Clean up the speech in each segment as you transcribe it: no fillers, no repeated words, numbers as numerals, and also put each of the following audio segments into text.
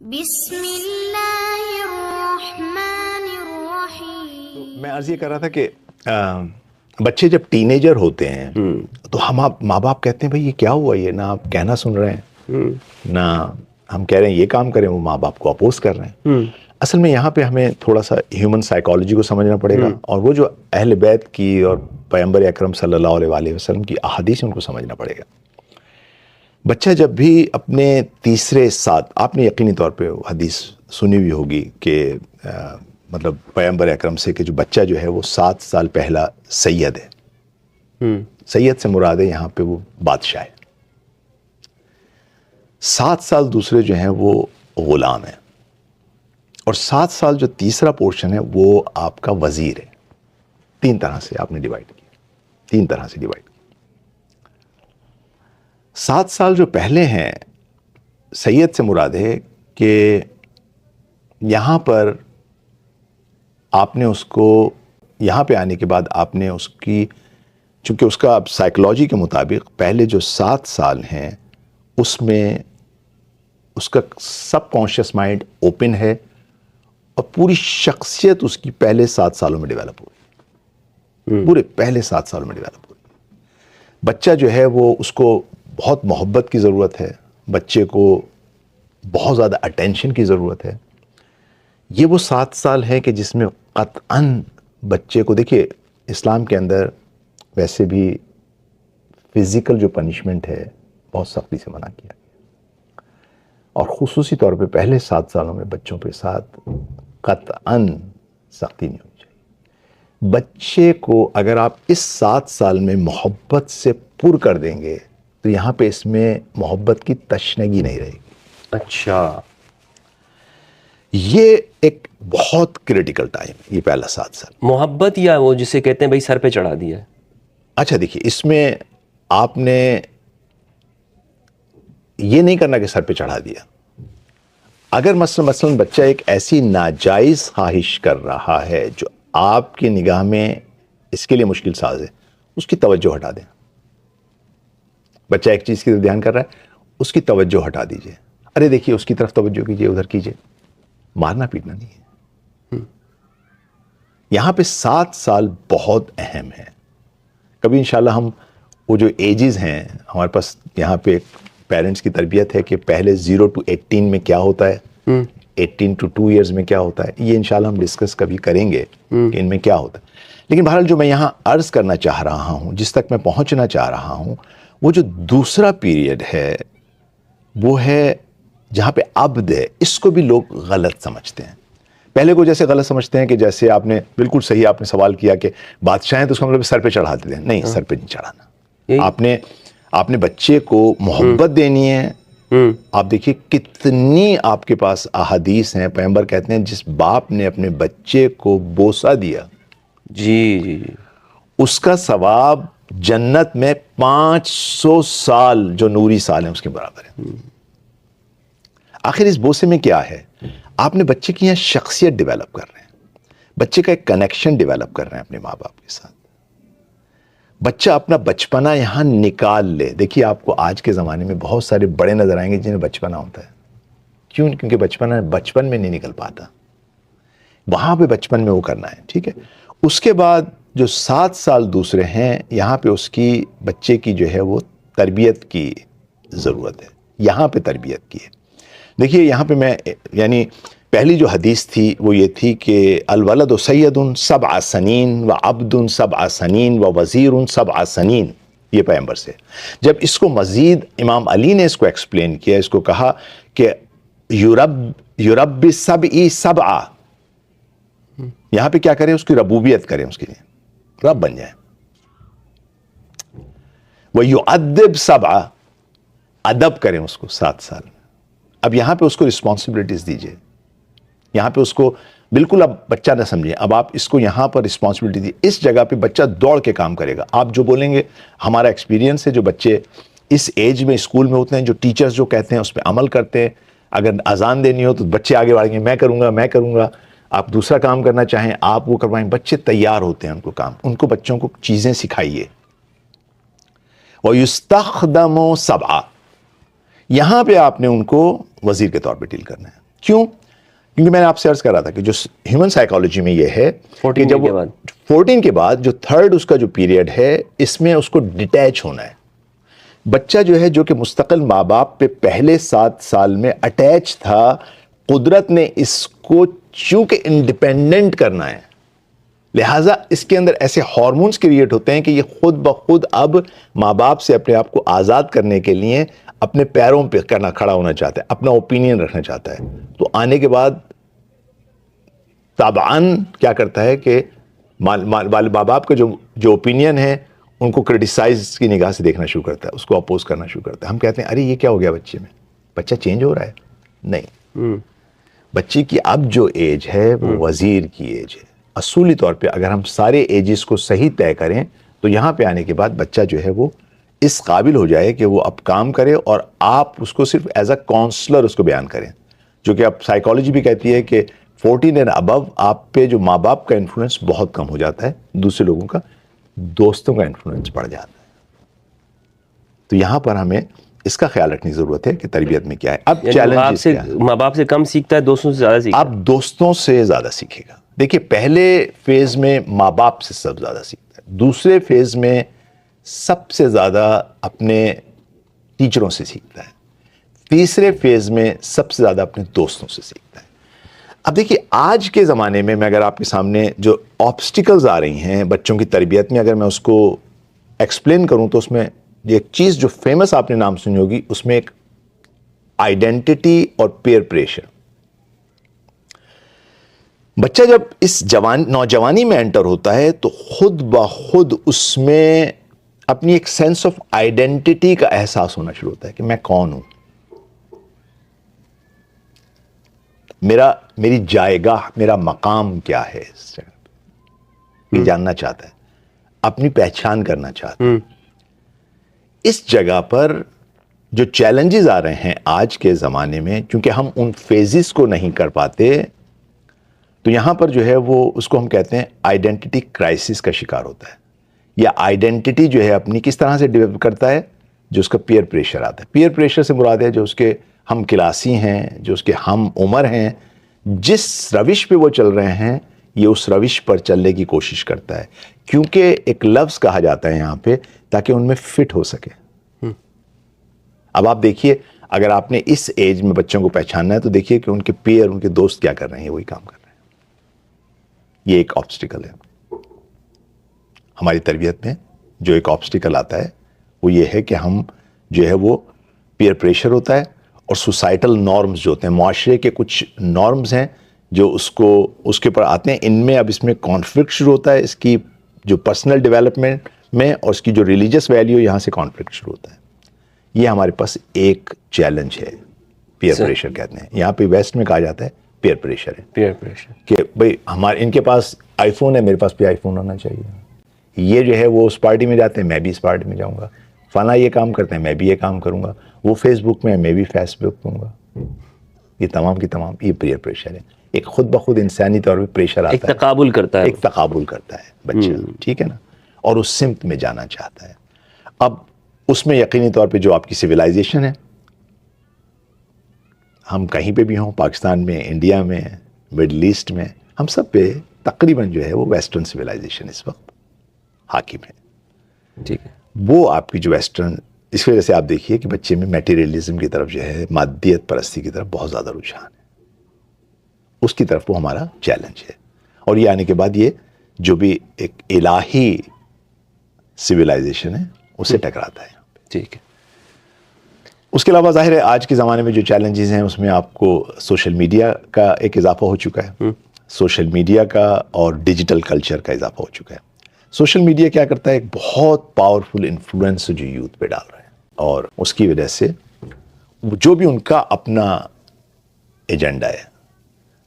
بسم اللہ الرحمن الرحیم. میں عرض یہ کر رہا تھا کہ بچے جب ٹین ایجر ہوتے ہیں تو ہم ماں باپ کہتے ہیں بھائی یہ کیا ہوا، یہ نہ آپ کہنا سن رہے ہیں نہ ہم کہہ رہے ہیں یہ کام کریں، وہ ماں باپ کو اپوز کر رہے ہیں. اصل میں یہاں پہ ہمیں تھوڑا سا ہیومن سائیکالوجی کو سمجھنا پڑے گا، اور وہ جو اہل بیت کی اور پیغمبر اکرم صلی اللہ علیہ وآلہ وسلم کی احادیث ان کو سمجھنا پڑے گا. بچہ جب بھی اپنے تیسرے ساتھ، آپ نے یقینی طور پہ حدیث سنی ہوئی ہوگی کہ مطلب پیغمبر اکرم سے کہ جو بچہ جو ہے وہ 7 سال پہلا سید ہے. سید سے مراد ہے یہاں پہ وہ بادشاہ ہے. 7 سال دوسرے جو ہیں وہ غلام ہیں، اور 7 سال جو تیسرا پورشن ہے وہ آپ کا وزیر ہے. 3 طرح سے آپ نے ڈیوائڈ کیا، 3 طرح سے ڈیوائڈ کیا. 7 سال جو پہلے ہیں سید سے مراد ہے کہ یہاں پر آپ نے اس کو، یہاں پہ آنے کے بعد آپ نے اس کی، چونکہ اس کا سائیکلوجی کے مطابق پہلے جو 7 سال ہیں اس میں اس کا سب کانشیس مائنڈ اوپن ہے، اور پوری شخصیت اس کی پہلے 7 سالوں میں ڈیولپ ہوئی، پورے پہلے 7 سالوں میں ڈیولپ ہوئی. بچہ جو ہے وہ، اس کو بہت محبت کی ضرورت ہے، بچے کو بہت زیادہ اٹینشن کی ضرورت ہے. یہ وہ 7 سال ہے کہ جس میں قطعاً بچے کو، دیکھیے اسلام کے اندر ویسے بھی فزیکل جو پنشمنٹ ہے بہت سختی سے منع کیا گیا، اور خصوصی طور پہ پہلے 7 سالوں میں بچوں کے ساتھ قطعاً سختی نہیں ہونی چاہیے. بچے کو اگر آپ اس 7 سال میں محبت سے پر کر دیں گے تو یہاں پہ اس میں محبت کی تشنگی نہیں رہے گی. اچھا، یہ ایک بہت کریٹیکل ٹائم ہے یہ پہلا 7 سال. محبت یا وہ جسے کہتے ہیں بھائی سر پہ چڑھا دیا ہے؟ اچھا دیکھیے، اس میں آپ نے یہ نہیں کرنا کہ سر پہ چڑھا دیا. اگر مثلاً بچہ ایک ایسی ناجائز خواہش کر رہا ہے جو آپ کی نگاہ میں اس کے لیے مشکل ساز ہے، اس کی توجہ ہٹا دیں. بچہ ایک چیز کی طرف دھیان کر رہا ہے، اس کی توجہ ہٹا دیجئے. ارے دیکھیے اس کی طرف توجہ کیجئے، ادھر کیجئے. مارنا پیٹنا نہیں ہے. یہاں پہ 7 سال بہت اہم ہے. کبھی انشاءاللہ ہم وہ جو ایجز ہیں ہمارے پاس، یہاں پہ پیرنٹس کی تربیت ہے کہ پہلے 0 to 18 میں کیا ہوتا ہے، 18 to 2 years میں کیا ہوتا ہے، یہ انشاءاللہ ہم ڈسکس کبھی کریں گے کہ ان میں کیا ہوتا ہے. لیکن بہرحال جو میں یہاں عرض کرنا چاہ رہا ہوں، جس تک میں پہنچنا چاہ رہا ہوں، وہ جو دوسرا پیریڈ ہے وہ ہے جہاں پہ عبد ہے. اس کو بھی لوگ غلط سمجھتے ہیں. پہلے کو جیسے غلط سمجھتے ہیں کہ جیسے آپ نے بالکل صحیح آپ نے سوال کیا کہ بادشاہ ہیں تو اس کا مطلب سر پہ چڑھا دیتے ہیں. نہیں، سر پہ نہیں چڑھانا. آپ نے بچے کو محبت دینی ہے. آپ دیکھیے کتنی آپ کے پاس احادیث ہیں، پیغمبر کہتے ہیں جس باپ نے اپنے بچے کو بوسہ دیا، جی، اس کا ثواب جنت میں 500 سال جو نوری سال ہیں اس کے برابر ہے. آخر اس بوسے میں کیا ہے؟ آپ نے بچے کی یہاں شخصیت ڈیولپ کر رہے ہیں، بچے کا ایک کنیکشن ڈیولپ کر رہے ہیں اپنے ماں باپ کے ساتھ. بچہ اپنا بچپنا یہاں نکال لے. دیکھیے آپ کو آج کے زمانے میں بہت سارے بڑے نظر آئیں گے جنہیں بچپنا ہوتا ہے. کیوں؟ کیونکہ بچپنا بچپن میں نہیں نکل پاتا. وہاں پہ بچپن میں وہ کرنا ہے، ٹھیک ہے. اس کے بعد جو 7 سال دوسرے ہیں، یہاں پہ اس کی، بچے کی جو ہے وہ تربیت کی ضرورت ہے. یہاں پہ تربیت کی ہے. دیکھیے یہاں پہ میں، یعنی پہلی جو حدیث تھی وہ یہ تھی کہ الولد سید 7 سنین و عبد 7 سنین و وزیر 7 سنین. یہ پیغمبر سے. جب اس کو مزید امام علی نے اس کو ایکسپلین کیا، اس کو کہا کہ یرب 7 یہاں پہ کیا کریں، اس کی ربوبیت کریں، اس کے لیے رب بن جائیں. وَيُعَدِّبْ 7 ادب کریں اس کو 7 سال. اب یہاں پہ اس کو رسپانسبلٹیز دیجئے. یہاں پہ اس کو بالکل اب بچہ نہ سمجھیں، اب آپ اس کو یہاں پر رسپانسبلٹی دی. اس جگہ پہ بچہ دوڑ کے کام کرے گا. آپ جو بولیں گے، ہمارا ایکسپیرینس ہے، جو بچے اس ایج میں اسکول میں ہوتے ہیں، جو ٹیچرز جو کہتے ہیں اس پہ عمل کرتے ہیں. اگر اذان دینی ہو تو بچے آگے بڑھیں گے، میں کروں گا. آپ دوسرا کام کرنا چاہیں آپ وہ کروائیں. بچے تیار ہوتے ہیں ان کو کام، ان کو بچوں کو چیزیں سکھائیے. وَيُسْتَخْدَمُ 7 یہاں پہ آپ نے ان کو وزیر کے طور پہ ڈیل کرنا ہے. کیوں؟ کیونکہ میں نے آپ سے عرض کر رہا تھا کہ جو ہیومن سائیکالوجی میں یہ ہے کہ 14 جب کے بعد 14 کے بعد جو تھرڈ اس کا جو پیریڈ ہے اس میں اس کو ڈیٹیچ ہونا ہے. بچہ جو ہے جو کہ مستقل ماں باپ پہ پہلے 7 سال میں اٹیچ تھا، قدرت نے اس کو چونکہ انڈیپینڈنٹ کرنا ہے، لہٰذا اس کے اندر ایسے ہارمونز کریٹ ہوتے ہیں کہ یہ خود بخود اب ماں باپ سے اپنے آپ کو آزاد کرنے کے لیے اپنے پیروں پہ کھڑا ہونا چاہتا ہے، اپنا اوپینین رکھنا چاہتا ہے. تو آنے کے بعد طبعاً کیا کرتا ہے کہ ماں باپ کا جو اوپینین ہے ان کو کرٹیسائز کی نگاہ سے دیکھنا شروع کرتا ہے، اس کو اپوز کرنا شروع کرتا ہے. ہم کہتے ہیں ارے یہ کیا ہو گیا بچے میں، بچہ چینج ہو رہا ہے. نہیں، بچے کی اب جو ایج ہے وہ وزیر کی ایج ہے. اصولی طور پہ اگر ہم سارے ایجز کو صحیح طے کریں تو یہاں پہ آنے کے بعد بچہ جو ہے وہ اس قابل ہو جائے کہ وہ اب کام کرے اور آپ اس کو صرف ایز اے کاؤنسلر اس کو بیان کریں، جو کہ اب سائیکالوجی بھی کہتی ہے کہ 14 اینڈ ابو آپ پہ جو ماں باپ کا انفلوئنس بہت کم ہو جاتا ہے، دوسرے لوگوں کا، دوستوں کا انفلوئنس بڑھ جاتا ہے. تو یہاں پر ہمیں اس کا خیال رکھنے کی ضرورت ہے کہ تربیت میں کیا ہے. اب چیلنجز کیا ہے؟ ماں باپ سے کم سیکھتا ہے، دوستوں سے زیادہ سیکھتا ہے. آپ دوستوں سے زیادہ سیکھے گا. دیکھیے پہلے فیز میں ماں باپ سے سب زیادہ سیکھتا ہے، دوسرے فیز میں سب سے زیادہ اپنے ٹیچروں سے سیکھتا ہے، تیسرے فیز میں سب سے زیادہ اپنے دوستوں سے سیکھتا ہے. اب دیکھیے آج کے زمانے میں اگر آپ کے سامنے جو آبسٹیکلز آ رہی ہیں بچوں کی تربیت میں، اگر میں اس کو ایکسپلین کروں تو اس میں ایک چیز جو فیمس آپ نے نام سنی ہوگی، اس میں ایک آئیڈینٹی اور پیئر پریشر. بچہ جب اس نوجوانی میں انٹر ہوتا ہے تو خود بخود اس میں اپنی ایک سینس آف آئیڈینٹی کا احساس ہونا شروع ہوتا ہے کہ میں کون ہوں، میری جائیگاہ، میرا مقام کیا ہے اس جگہ پہ، یہ جاننا چاہتا ہے، اپنی پہچان کرنا چاہتا ہے. اس جگہ پر جو چیلنجز آ رہے ہیں آج کے زمانے میں، چونکہ ہم ان فیزز کو نہیں کر پاتے، تو یہاں پر جو ہے وہ اس کو ہم کہتے ہیں آئیڈینٹی کرائسس کا شکار ہوتا ہے. یا آئیڈینٹی جو ہے اپنی کس طرح سے ڈیولپ کرتا ہے، جو اس کا پیئر پریشر آتا ہے. پیئر پریشر سے مراد ہے جو اس کے ہم کلاسی ہیں، جو اس کے ہم عمر ہیں، جس روش پہ وہ چل رہے ہیں یہ اس روش پر چلنے کی کوشش کرتا ہے. کیونکہ ایک لفظ کہا جاتا ہے یہاں پہ تاکہ ان میں فٹ ہو سکے. اب آپ دیکھیے اگر آپ نے اس ایج میں بچوں کو پہچاننا ہے تو دیکھیے کہ ان کے پیئر، ان کے دوست کیا کر رہے ہیں، وہی کام کر رہے ہیں. یہ ایک آبسٹیکل ہے ہماری تربیت میں. جو ایک آبسٹیکل آتا ہے وہ یہ ہے کہ ہم جو ہے وہ پیئر پریشر ہوتا ہے اور سوسائٹل نارمز جو ہوتے ہیں، معاشرے کے کچھ نارمز ہیں جو اس کے اوپر آتے ہیں. ان میں اب اس میں کانفلکٹ شروع ہوتا ہے، اس کی جو پرسنل ڈیولپمنٹ میں، اور اس کی جو ریلیجس ویلیو، یہاں سے کانفلکٹ شروع ہوتا ہے. یہ ہمارے پاس ایک چیلنج ہے، پیئر پریشر کہتے ہیں. یہاں پہ ویسٹ میں کہا جاتا ہے پیئر پریشر ہے، پیئر پریشر کہ بھئی ان کے پاس آئی فون ہے، میرے پاس بھی آئی فون ہونا چاہیے. یہ جو ہے وہ اس پارٹی میں جاتے ہیں، میں بھی اس پارٹی میں جاؤں گا. فلاں یہ کام کرتے ہیں، میں بھی یہ کام کروں گا. وہ فیس بک میں، میں بھی فیس بک ہوں گا. یہ تمام کی تمام یہ پیئر پریشر ہے. ایک خود بخود انسانی طور پہ پریشر آتا ہے، ایک تقابل کرتا ہے، ایک تقابل کرتا ہے بچہ، ٹھیک ہے نا، اور اس سمت میں جانا چاہتا ہے. اب اس میں یقینی طور پہ جو آپ کی سویلائزیشن ہے، ہم کہیں پہ بھی ہوں، پاکستان میں، انڈیا میں، مڈل ایسٹ میں، ہم سب پہ تقریباً جو ہے وہ ویسٹرن سویلائزیشن اس وقت حاکم ہے. ٹھیک ہے. وہ آپ کی جو ویسٹرن، اس وجہ سے آپ دیکھیے کہ بچے میں میٹیریلزم کی طرف جو ہے، مادیت پرستی کی طرف بہت زیادہ رجحان ہے. اس کی طرف وہ ہمارا چیلنج ہے. اور یہ آنے کے بعد یہ جو بھی ایک الہی سویلائزیشن ہے اسے ٹکراتا ہے. ٹھیک ہے. اس کے علاوہ ظاہر ہے آج کے زمانے میں جو چیلنجز ہیں اس میں آپ کو سوشل میڈیا کا ایک اضافہ ہو چکا ہے. سوشل میڈیا کا اور ڈیجیٹل کلچر کا اضافہ ہو چکا ہے. سوشل میڈیا کیا کرتا ہے، ایک بہت پاورفل انفلوئنس جو یوتھ پہ ڈال رہے ہیں، اور اس کی وجہ سے جو بھی ان کا اپنا ایجنڈا ہے.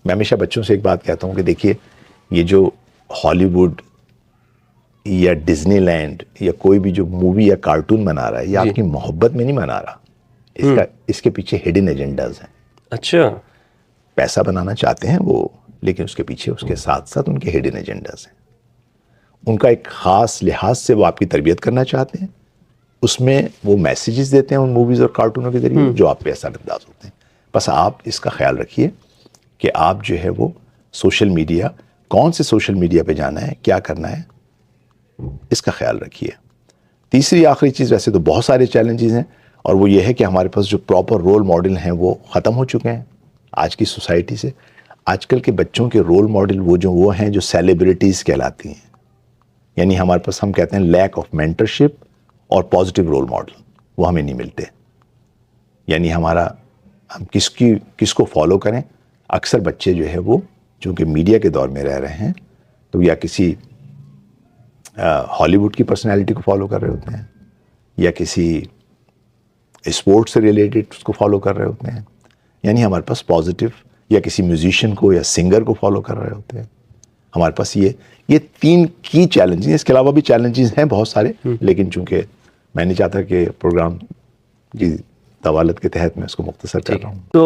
میں ہمیشہ بچوں سے ایک بات کہتا ہوں کہ دیکھیے یہ جو ہالی ووڈ یا ڈزنی لینڈ یا کوئی بھی جو مووی یا کارٹون بنا رہا ہے، یہ آپ کی محبت میں نہیں بنا رہا. اس کے پیچھے ہڈن ایجنڈاز ہیں. اچھا. پیسہ بنانا چاہتے ہیں وہ، لیکن اس کے پیچھے اس کے ساتھ ساتھ ان کے ہڈن ایجنڈاز ہیں. ان کا ایک خاص لحاظ سے وہ آپ کی تربیت کرنا چاہتے ہیں. اس میں وہ میسیجز دیتے ہیں ان موویز اور کارٹونوں کے ذریعے جو آپ پہ اثر انداز ہوتے ہیں. بس آپ اس کا خیال رکھیے کہ آپ جو ہے وہ سوشل میڈیا، کون سے سوشل میڈیا پہ جانا ہے، کیا کرنا ہے، اس کا خیال رکھیے۔ تیسری آخری چیز، ویسے تو بہت سارے چیلنجز ہیں، اور وہ یہ ہے کہ ہمارے پاس جو پراپر رول ماڈل ہیں وہ ختم ہو چکے ہیں آج کی سوسائٹی سے۔ آج کل کے بچوں کے رول ماڈل وہ ہیں جو سیلیبریٹیز کہلاتی ہیں، یعنی ہمارے پاس ہم کہتے ہیں لیک آف مینٹرشپ اور پازیٹیو رول ماڈل، وہ ہمیں نہیں ملتے۔ یعنی ہم کس کو فالو کریں؟ اکثر بچے جو ہے وہ چونکہ میڈیا کے دور میں رہ رہے ہیں تو یا کسی ہالی ووڈ کی پرسنالٹی کو فالو کر رہے ہوتے ہیں، یا کسی اسپورٹ سے ریلیٹڈ اس کو فالو کر رہے ہوتے ہیں، یعنی ہمارے پاس پازیٹیو، یا کسی میوزیشین کو یا سنگر کو فالو کر رہے ہوتے ہیں۔ ہمارے پاس یہ 3 کی چیلنجز ہیں، اس کے علاوہ بھی چیلنجز ہیں بہت سارے، لیکن چونکہ میں نہیں چاہتا کہ پروگرام کی طوالت کے تحت میں اس کو مختصر کر رہا ہوں۔ تو